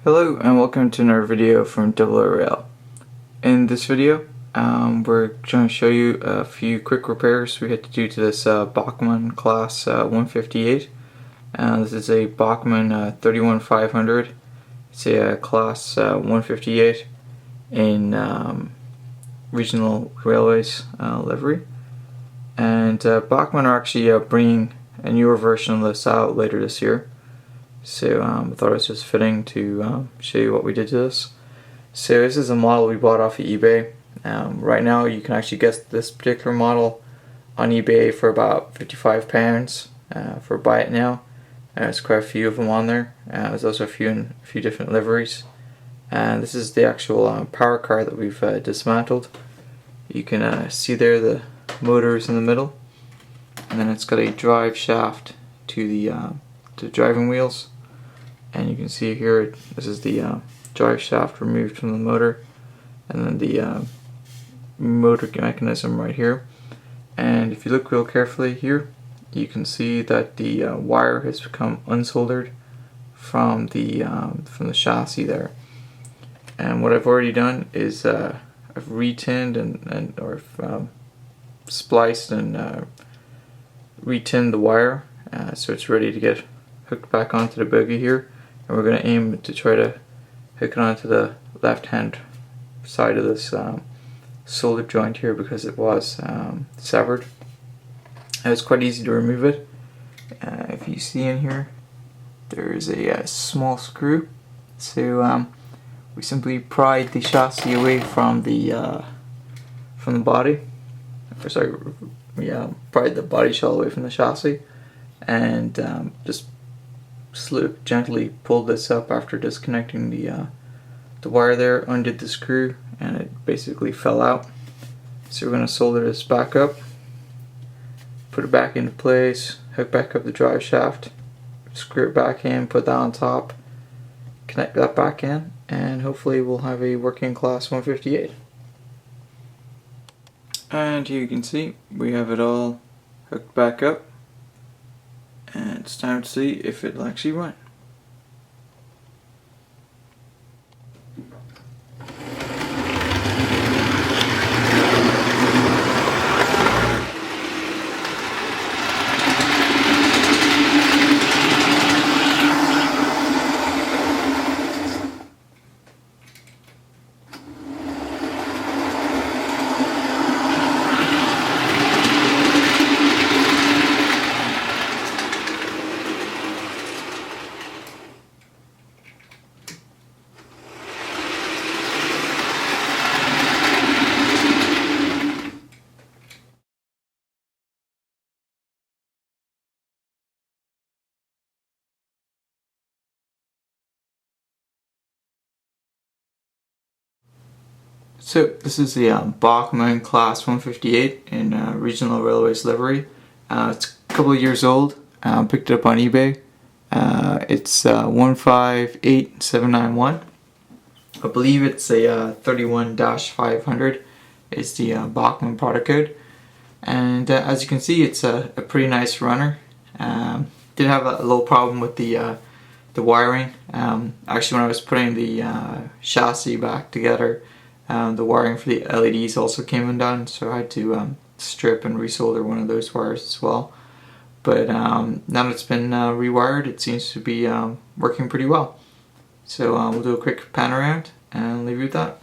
Hello and welcome to another video from oorail. In this video, we're going to show you a few quick repairs we had to do to this Bachmann Class 158. This is a Bachmann 31500. It's a Class 158 in regional railways livery. And Bachmann are actually bringing a newer version of this out later this year. So I thought it was just fitting to show you what we did to this. So this is a model we bought off of eBay. Right now you can actually get this particular model on eBay for about £55 for buy it now. There's quite a few of them on there. There's also a few different liveries. And this is the actual power car that we've dismantled. You can see there the motors in the middle, and then it's got a drive shaft to the driving wheels. And you can see here, this is the drive shaft removed from the motor, and then the motor mechanism right here. And if you look real carefully here, you can see that the wire has become unsoldered from the chassis there. And what I've already done is I've retinned or spliced and retinned the wire, so it's ready to get hooked back onto the bogie here. And we're going to aim to try to hook it onto the left hand side of this solder joint here, because it was severed. And it's quite easy to remove it. If you see in here, there is a small screw. So we simply pried the chassis away from the body. Or sorry, we pried the body shell away from the chassis, and just gently pulled this up after disconnecting the wire there, undid the screw, and it basically fell out. So we're going to solder this back up, put it back into place, hook back up the drive shaft, screw it back in, put that on top, connect that back in, and hopefully we'll have a working Class 158. And here you can see we have it all hooked back up, and it's time to see if it'll actually run. So this is the Bachmann Class 158 in regional railways livery. It's a couple of years old. Picked it up on eBay. It's 158791. I believe it's a 31-500 is the Bachmann product code. And as you can see, it's a pretty nice runner. Did have a little problem with the wiring. Actually, when I was putting the chassis back together, the wiring for the LEDs also came undone, so I had to strip and resolder one of those wires as well. But now that it's been rewired, it seems to be working pretty well. So we'll do a quick pan around and leave you with that.